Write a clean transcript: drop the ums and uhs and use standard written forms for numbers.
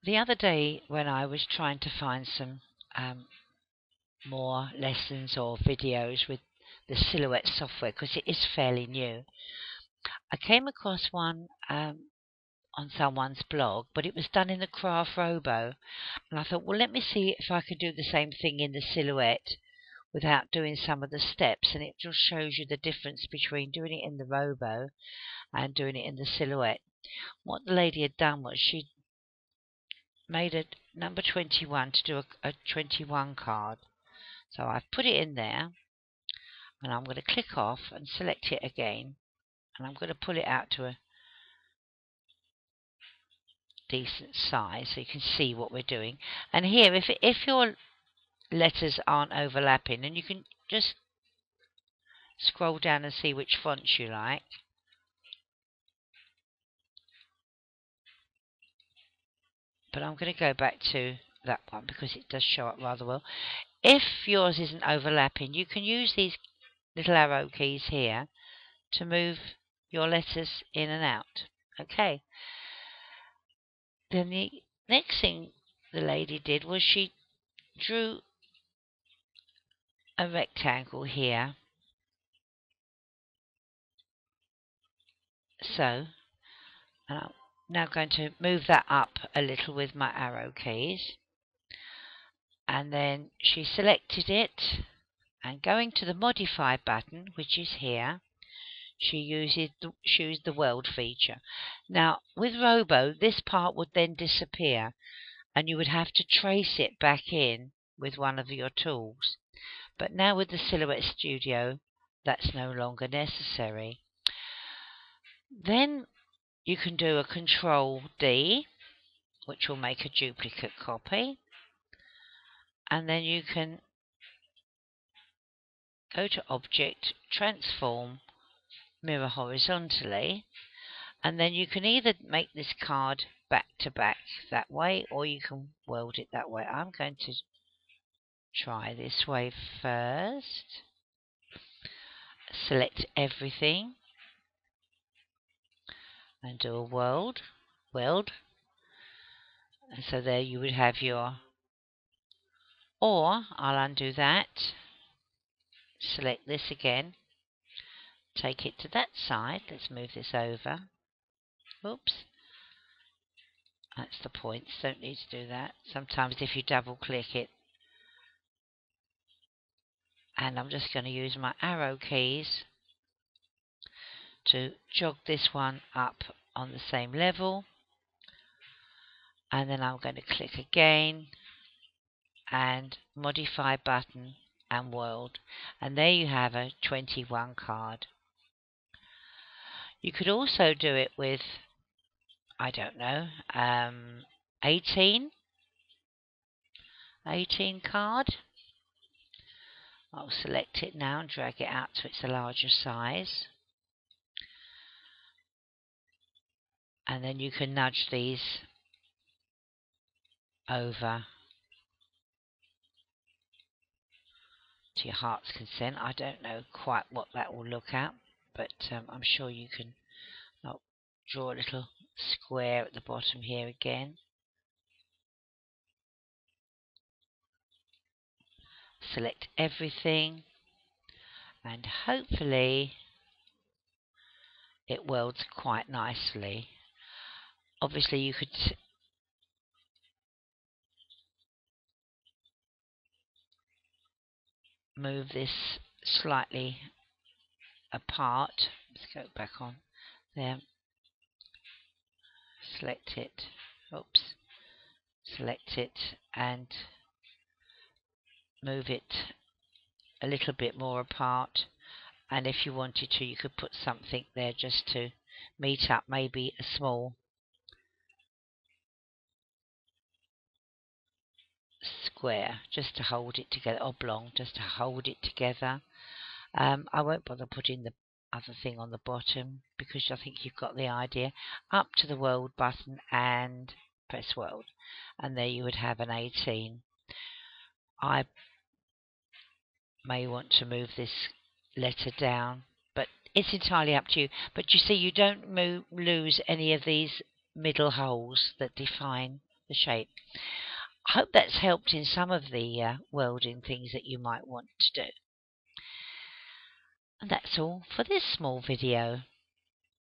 The other day when I was trying to find some more lessons or videos with the Silhouette software, because it is fairly new, I came across one on someone's blog, but it was done in the Craft Robo, and I thought, well, let me see if I could do the same thing in the Silhouette without doing some of the steps, and it just shows you the difference between doing it in the Robo and doing it in the Silhouette. What the lady had done was she made a number 21 to do a 21 card. So I've put it in there, and I'm going to click off and select it again, and I'm going to pull it out to a decent size so you can see what we're doing. And here, if your letters aren't overlapping, and you can just scroll down and see which fonts you like. But I'm going to go back to that one because it does show up rather well. If yours isn't overlapping, you can use these little arrow keys here to move your letters in and out. Okay. Then the next thing the lady did was she drew a rectangle here. So, and I'm now going to move that up a little with my arrow keys. And then she selected it, and going to the modify button, which is here, she used the world feature. Now with Robo, this part would then disappear, and you would have to trace it back in with one of your tools. But now with the Silhouette Studio, that's no longer necessary. Then you can do a Control D, which will make a duplicate copy, and then you can go to Object, Transform, Mirror horizontally, and then you can either make this card back to back that way, or you can weld it that way. I'm going to try this way first. Select everything and do a weld. And so there you would have your, or I'll undo that, select this again, take it to that side. Let's move this over. Oops. That's the points, don't need to do that. Sometimes if you double click it. And I'm just going to use my arrow keys to jog this one up on the same level. And then I'm going to click again and modify button and world. And there you have a 21 card. You could also do it with, I don't know, 18 card. I'll select it now and drag it out to its larger size. And then you can nudge these over to your heart's content. I don't know quite what that will look at, but I'm sure you can. I'll draw a little square at the bottom here again. Select everything, and hopefully it welds quite nicely. Obviously you could move this slightly apart. Let's go back on there. Select it. Oops. Select it and move it a little bit more apart. And if you wanted to, you could put something there just to meet up, maybe a small square just to hold it together, oblong just to hold it together. I won't bother putting the other thing on the bottom because I think you've got the idea. Up to the world button and press world, and there you would have an 18. I may want to move this letter down, but it's entirely up to you. But you see, you don't lose any of these middle holes that define the shape. I hope that's helped in some of the welding things that you might want to do. And that's all for this small video.